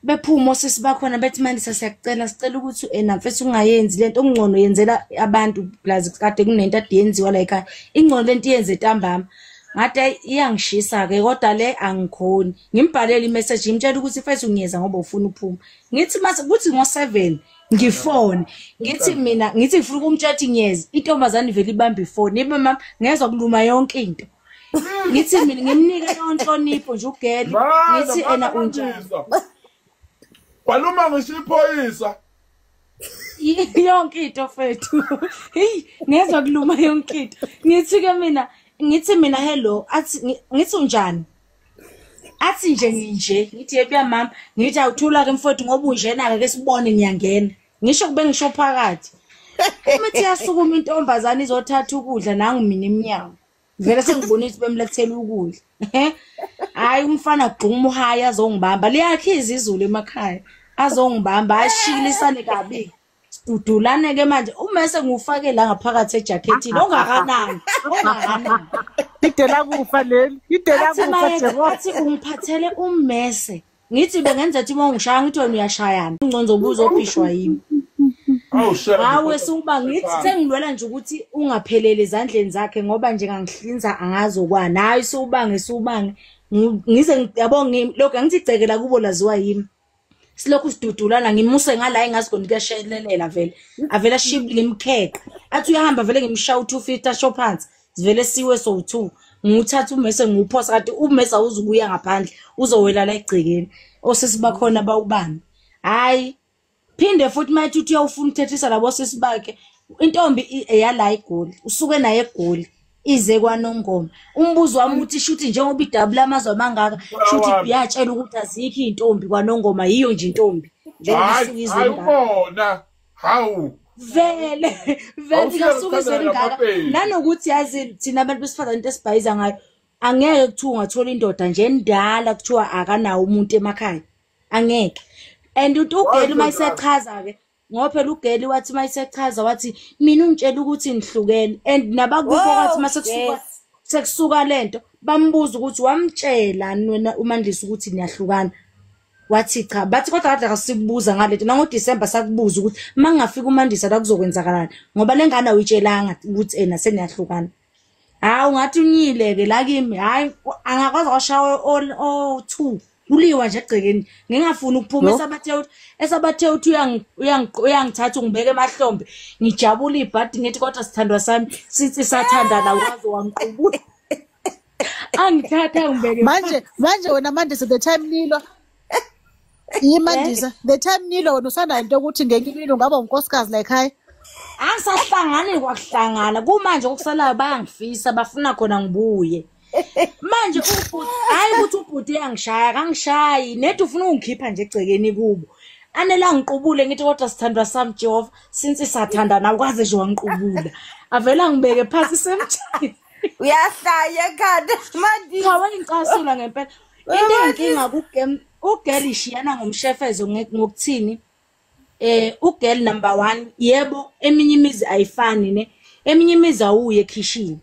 bephuma osisi bakhona bethi manje sicela ukuthi ena mfethu ungayenzi lento ongcono yenzela abantu plus kade kunento ade yenziwa la ekhaya ingcono lento iyenze ntambama ngathi iyangishisa ke kodwa le angikhoni ngimbhalele imessage ngimtshela ukuthi mfethu ngiyeza ngoba ufuna ukuphuma ngithi mase kuthi ngo7 ngifone ngithi mina ngithi ngifuna ukumtshela ukuthi ngiyeza intombazane vele ibamba ifone ibe mama ngezwe kuluma yonke into ngithi mina ngimnika inhlonipho nje ugeli ngithi ena unjani waluma ngisho iphoyisa yonke into fethu hey ngezwe kuluma yonke into ngithi mina hello athi ngithi unjani athi nje ngithi yebuya mama ngithi awuthula ke mfowethu ngoba unjena ke sibone ngiyangena ngisho kube ngisho phakathi umithi yasukuma intombazana izothatha ukudla nangu mina eminyango vele sengibonisa bemlethela ukudla hayi umfana gquma uhaya azongibamba liyakhiza izulu emakhaya azongibamba ashikilisane kabi udulane ke manje umese ngufake la ngaphakathi ejakethini ongakanani idela kufa leli idela kufa athi ungiphathele ummese ngithi bengenza ukuthi mongishaya ngithi wena uyashayana ungconzo ubuza ophishwa yimi hawe suba ngithi sengilwela nje ukuthi ungaphelele ezandleni zakhe ngoba nje ngangihlinza angazokwana hayi subange ngize yabonga lokho ngithi icekela kubo laziwa yimi silokhu sidudulana ngimuse ngala engasigoni kuyashelelela vele avela shibli imkhekha athi uyahamba vele ngimshaya u250 shop phansi sivele siwe so2 nguthatha umese nguphosa kanti umese awuzubuya ngaphandle uzowela la egcekeni osesibakhona bawubani hayi phinde futhi mayithi uthi uyawufuna uthethisa labo sesibakhe intombi eyala igoli usuke naye egoli ize kwaNongoma umbuzo wami uthi shuthi njengoba idouble amazwe mangaka shuthi biyatshela ukuthi azikho intombi kwaNongoma yiyo nje intombi njengoba isizwe hawu vele ngasuke selingaka nanokuthi yazi thina abantu besifazana into esibhayiza ngayo angeke kuthiwa ungathola indoda nje endala kuthiwa akanawo umuntu emakhaya angeke and ugeli mayisechaza ke ngoba phela ugeli wathi mayisechaza wathi mina ungitshela ukuthi nihlukene and nabakubo kwathi masekusuka sekusuka lento bambuza ukuthi wamtshela wena uMandisa ukuthi niyahlukana wathi cha bathi kodwa kade akasibuza ngalento nangoDisemba sakubuza ukuthi mangafika uMandisa la kuzokwenzakalani ngoba lengane awuyitshelanga ukuthi ena seniyahlukana hawu ngathi unyileke la kimi hayi angakwazi kwashaya o2 uliwa nje egcekeni ngingafuni ukuphuma esabathe uthi uyangithatha ungibeke emahlombe ngijabula ibhadi ngithi kodwa sithandwa sami sithi sathandana ukwazi wangiqubula angithatha ngibeke manje wena Mandisa the time nilo Mandisa the time nilo wena usanda into ukuthi ngeke nilo ngaba unkosikazi la ekhaya angisahlangani kwakuhlangana kumanje okusalayo bayangifisa bafuna khona ngibuye manje ubhuti hayi ukuthi ubhuti uyangishaya kangishayi nethi ufuna ungikhipha nje egcekeni kubo anela ngiqubule ngithi kodwa sithandwa sami Jehova since sathandana ukwaze nje wangiqubula avela ngibeke phansi semthini uyahlaya ekhanda Mandisa hawa incasula ngempela into enkinga ugeli shiyana ngomshefezo ngokuthini ugeli number 1 yebo eminye imizi ayifani ne eminye imizi awuye ekhishini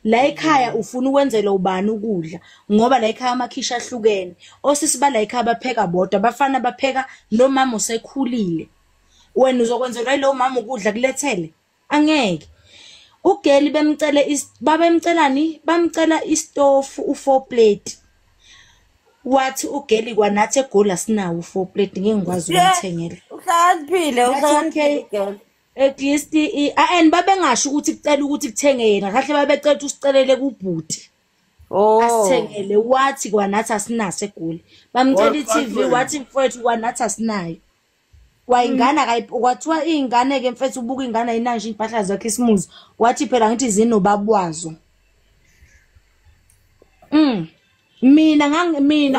la ekhaya ufuna ukwenzela ubani ukudla ngoba la ekhaya amakhisha ahlukene osisi bala ekhaya bapheka bodwa bafana bapheka nomama osekhulile wena uzokwenzelwa lo mama ukudla kulethele angeke ugeli bamcela istofu u4 plate wathi ugeli kwanathi egola sinawo u4 plate ngengikwazi ukumthengela uhlaniphile at least and babengasho ukuthi kucela ukuthi kuthenge yena kahle babecela ukuthi usicelele kubhuti asithengele wathi kwanathi asinaso egoli bamcela iTV wathi mfowethu kwanathi asinayo wayingana kwathiwa ingane ke mfethu ubuka ingane ayinanje impahla zakhe isimuzi wathi phela ngithi zinobabwazo mina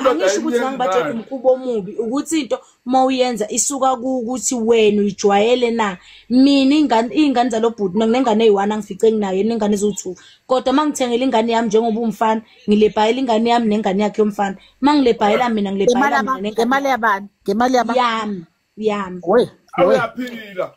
angisho ukuthi ngangibatshela umkhubo omubi ukuthi into mawuyenza isuka ukuthi wena uyijwayele na mina ingane zalobhuti nginengane eyi1 angifice nginayo nengane ezo2 kodwa mangithengela ingane yami njengoba umfana ngilebhayela ingane yami nengane yakhe yomfana mangilebhayela mina ngilebhayela mina ngemali yabani ngemali yami yami uyaphila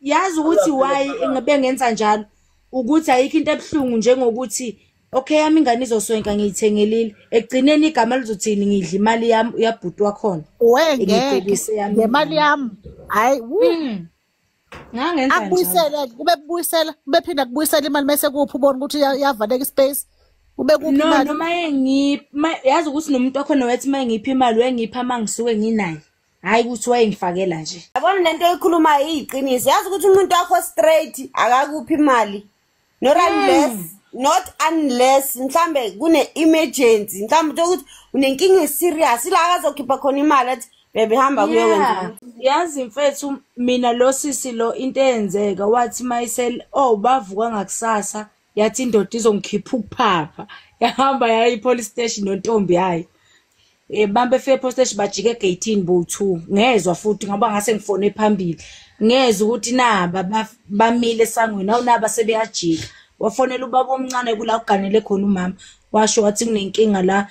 yazi ukuthi why ngibe ngenza njalo ukuthi ayikho into ebhlungu njengokuthi okay yami ingane izoswenka ngiyithengelile ekugcineni igama lizothini ngidla imali yami yabhuti wakhona wengeke ngemali yami hayi ngangenza akubuyisela kube phinda kubuyisela imali mase kuphi ubona ukuthi yavaleka ispace ube kuphi imali noma yazi ukuthi nomuntu wakhona wathi mangiphi imali wengipha mangisuke nginayo hayi ukuthi wayengifakela nje yabona lento ekhuluma iyiqiniso yazi ukuthi umuntu wakho straight akakuphi imali not unless mhlambe kune emergency mhlambe ukuthi unenkinga serious ila akazokhipha khona imali athi bebe hamba kuyokwenza yazi mfethu mina lo sisi lo into eyenzeka wathi myself bavuka ngakusasa yathi indoda izongikhipha ukuphapha yahamba yayi police station nontombi yayo bambe fe police station bajike egate bo2 ngezwe futhi ngoba ngase ngifone phambili ngezwe ukuthi naba bamile esangweni awunaba sebeyajika wafonela ubaba omncane kula uganele khona umama washo wathi kunenkinga la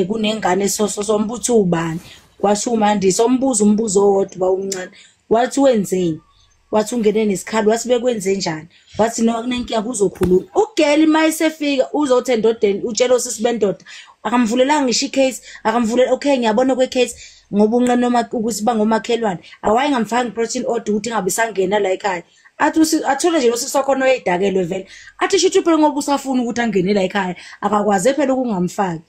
kunengane sombutho ubani kwasho uMandisa umbuzo owodwa omncane wathi wenzeni wathi ungene nesikhali wathi bekwenze njani wathi no kunenkinga kuzokhuluma ugeli mayisefika uzothi endodeni utshela usisi bendoda akamvulelanga ngisho icase akamvulela okay ngiyabona kwecase ngoba unqane noma ukuthi bangomakhelwane awaye ngamfanga protein order ukuthi ngabe sangena la ekhaya athi athole nje usisi wakho noyidakelwe vele athi shithu phela ngoba usafuna ukuthi angene la ekhaya akakwazi phela ukungamfaki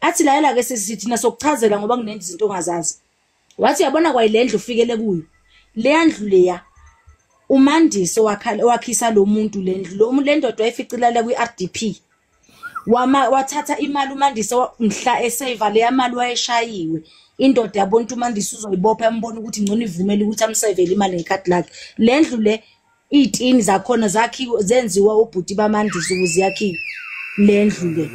athi la ke sisithi nasokuchazela ngoba kunenye izinto ongazazi wathi yabona kwayilendlu ufikele kuyo le ndlu leya uMandisa wakhisa lo muntu lendlu le ndoda wayificilala kwiRDP wathatha imali uMandisa mhla esave le imali wayeshayiwe indoda yabona uMandisa uzoyibopha embona ukuthi ngcono ivumele ukuthi amsavele imali ngekhadi lakhe lendlu le itini zakhona zakhiwe zenziwa ubhuti baMandisa ukuze yakhiwe lendlu le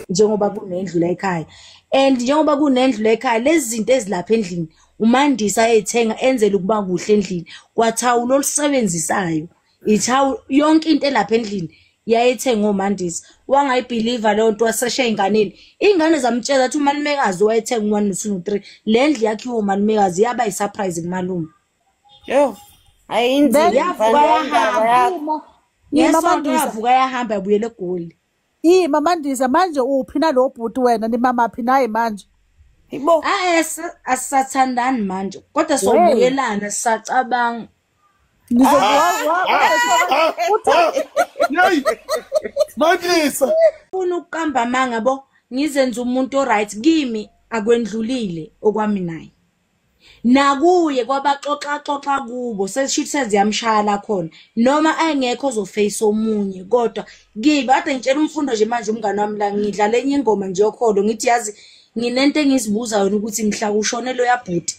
njengoba kunendlu la ekhaya and njengoba kunendlu la ekhaya lezi zinto ezilapha endlini uMandisa ayethenga enzele ukuba kuhle endlini kwathawulo olusebenzisayo ithawu yonke into elapha endlini yayethenga uMandisa wangayibelieve leyo nto wasesha ingane zamtshela ukuthi umalumekazi wayethenga 1 2 3 lendlu yakhiwe umalumekazi yaba yisurprise kumalume yo ayinzi yavuka yahamba yabuyela eGoli Mandisa manje uphi nalo bhuti wena ni mama phi naye manje Ibo asathandani manje kodwa sobuyelana sisacabanga Mandisa ufuna ukuqamba manga bo ngizenza umuntu oright kimi akwendlulile okwami naye nakuye kwabaxoxa kubo seshithi seziyamshala khona noma ayengekho ozoface omunye kodwa kimi ade ngitshela umfundo nje manje umngane wami la ngidlala enye ingoma nje yokholo ngithi yazi nginento engizibuza yona ukuthi mhla kushonelo yabhuti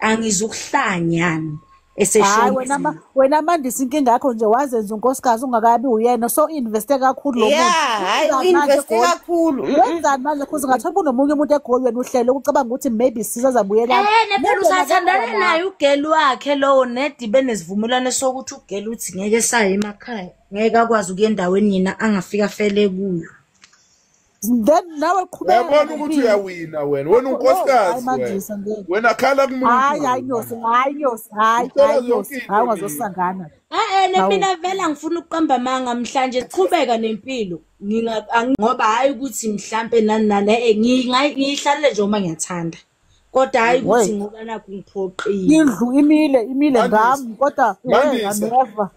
angizukuhlanyana eseshona wena Mandisa inkinga yakho nje wazenza unkosikazi ungakabi uyena so investe kakhulu lo muntu hayi investe kakhulu wenzani manje kuze ngathola unomunye umuntu eGoli wena uhlele ukucabanga ukuthi maybe sizazabuyela nephela usathandana naye ugeli wakhe lowo nedibe nesivumelwano sokuthi ugeli uthi ngeke saye emakhaya ngeke akwazi ukuya endaweni yena angafika fele kuyo then nawe qhubeka yabona ukuthi uyawina wena unkosikazi wena khala kumuntu hayi nyosi ungazosangana mina vela ngifuna ukuqamba manga mhlanje siqhubeka nempilo ngoba hayi ukuthi mhlambe nani ngiyihlalele nje uma ngiyathanda kodwa hayi ukuthi ngoba nakho ngiphoqile indlu imile ngami kodwa Mandisa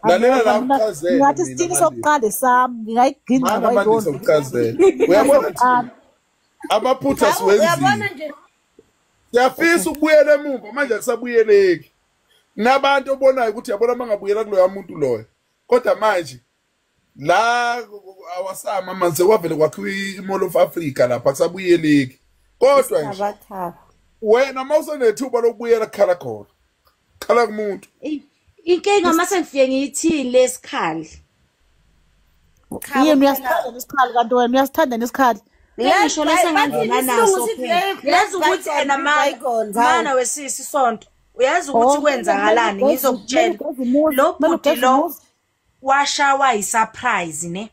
lalela la ukuchazela ngathi sithini sokuqala sami ngingayiginqa Mandisa ukuchazela uyabona amaphutha siwenzile yafisa ukubuyela emuva manje akusabuyeleki nabantu obonayo ukuthi yabona mangabuyela kuloya muntu loyo kodwa manje la awasama manje kwavele kwakhiwa iMall of Africa lapha akusabuyeleki kodwa nje wena mawusenethuba lokubuyela khala khona khala kumuntu inkinga mase ngifike ngiyithini lesikhali yini uyasithanda nesikhali kanti wena uyasithanda nesikhali ngisho lesengangena naso yazi ukuthi ena mana wesisi sonto uyazi ukuthi kwenzakalani ngizokutshela lo bhuti lo washawa yisurprise ne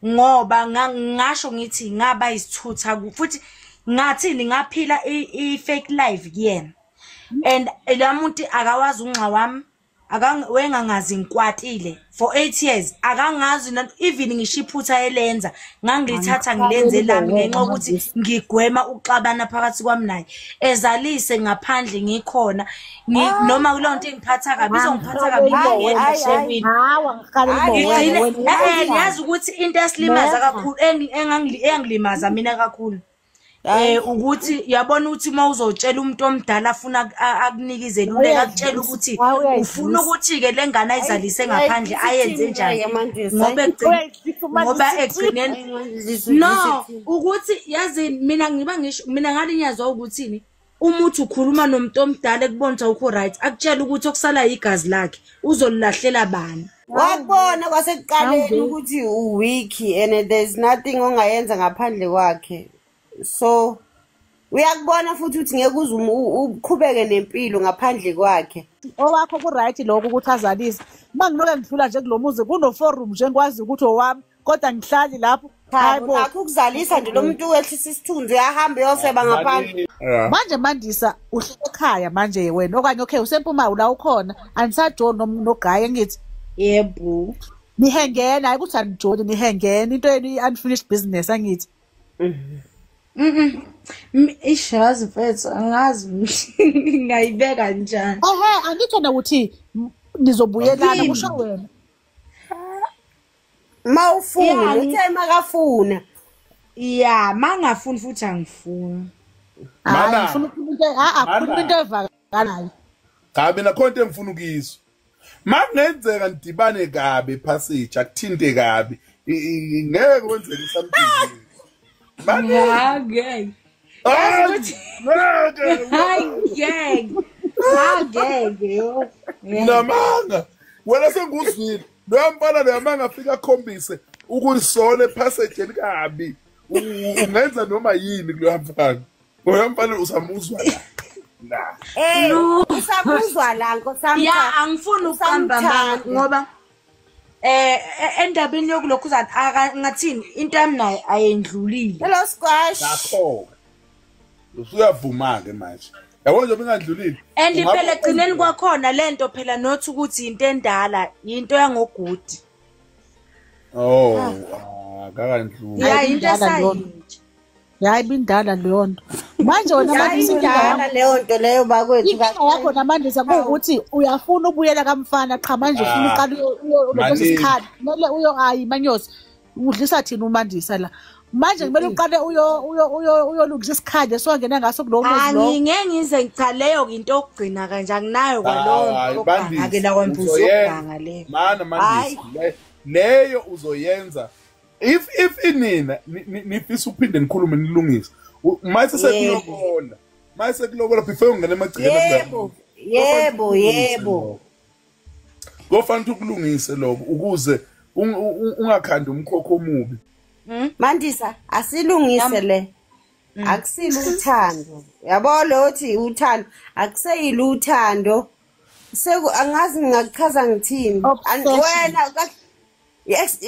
ngoba ngasho ngithi ngaba isithutha futhi ngathini ngaphila i fake life kuyena and lamuntu akawazi unxa wami wengangazi ngikwatile for 8 years akangazi even ngisho iphutha elenza ngangilithatha ngilenze lami ngenxa ukuthi ngigwema ukuxabana phakathi kwami naye ezalise ngaphandle ngikhona noma kulo nto engiphatha kabi izongiphatha kabi ngiyena Shewini yazi ukuthi into esilimaza kakhulu engilimaza mina kakhulu ukuthi yabona ukuthi mawuzotshela umuntu omdala afuna akunikezele ubeka kutshela ukuthi ufuna ukuthi ke lengane ayizalise ngaphandle ayenze njani ngoba egcineni no ukuthi yazi mina ngiba ngisho mina ngalinyazwa ukuthini umuthi ukhuluma nomuntu omdala ekubonisa ukho right akutshela ukuthi okusala igazi lakhe uzolilahlela bani wakubona kwasekuqaleni ukuthi uwiki and there's nothing ongayenza ngaphandle kwakhe. So uyakubona futhi ukuthi ngeke uqhubeke nempilo ngaphandle kwakhe. Owakho ku right lokho ukuthi azalise. Manginoke ngidlula nje kulomuzi kuno forum nje ngikwazi ukuthi owami kodwa ngihlali lapho. Hayibo akho ukuzalisa nje lo muntu wehlisa isithunzi uyahamba yoseba ngaphandle. Manje Mandisa uhlala ekhaya manje wena okanye okay usempuma la ukhona anisaJohn noGaye ngithi yebo nihengena hayi ukuthi aniJohn nihengena into yenu unfinished business angithi. Ishazi mfethu angazi ngayibeka kanjani. Angithona ukuthi nizobuyelana kusho wena. Mawufuna uthe makafuna. Yeah, mangafuni futhi angifuni. Mana ngifuna ukukhuluma into evakalayo. Gabe nakhona into engifuna ukizwa. Makungenzeka ndibane kabe passage akuthinte kabi. Ngeke kwenzeke something. Ngeke. Namanga wena senguzwile lo mfana lo yamanga afika akhombise ukulisole passage elikabi ungenza noma yini kulo mfana lo mfana usamuzwa la usamuzwa la nkosamtha ya angifuni ukuqamba ngoba endabeni yokulokhu ngathini into yami naye ayendlulile hello squash lapho usuyavuma ke manje yabo nje bengandlulile phela egcineni kwakhona lento phela nothi ukuthi into endala into yangogudi akakandluli ya into esayinje yayi bindala leyo nto manje wena Mandisa leyo nto leyo bakwethu yakho naMandisa ukuthi uyafuna ubuyela kamfana qha manje ufuna uqala lokho isikhathi kumele ayi manyosi udlisa thina uMandisa la manje kumele uqale uyolungisa isikhathi sowangena ngaso kulo muzi lo ngeke ngize ngicha leyo into okugcina kanje anginayo kwalonto ake la kwambuzo okuganga leyo mana Mandisa leyo uzoyenza if inina nifisa ukuphinde nikhulume nilungise mayise sekulobola before ungena emagcikeni yebo kufanele ukulungise lokho ukuze ungakhanda umkhokho omubi Mandisa asilungise le akusile uthando yabo lothi uthando akuseyile uthando angazi ngingachaza ngithini wena yes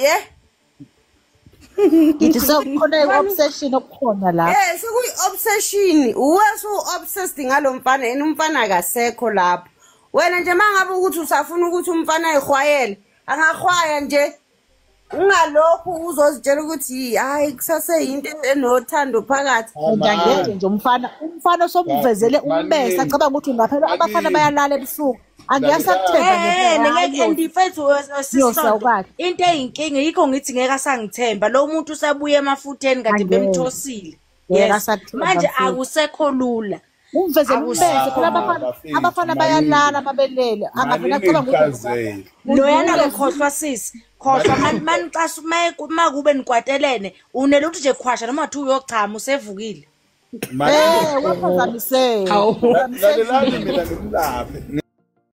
ngithi sekukhona obsession okukhona la sekuyi-obsession uwesu-obsessed ngalo mfana yena umfana akasekho lapho wena nje mangabe ukuthi usafuna ukuthi umfana ayihwayele angahwaya nje ungalokhu uzozitshela ukuthi hayi kusaseyinto enothando phakathi ngeke nje umfana somvezele umbesa acabanga ukuthi ungaphela abafana bayalala ebusuku angiyasakuthemba ndifethu sisonto into eyinkinga yikho ngithi ngeke asangithemba lo muntu usabuye emafutheni kade bemthosile manje akusekho lula umvezele umbese phela abafana bayalala babelele angavela acabanga ukuthi loyana ngikhohlwa sisi khohlwa mani xasu makube nikwatelene unele ukuthi nje khwasha noma wathi uyochama usevukile waphazamiseke lalelani mina ngimlaphe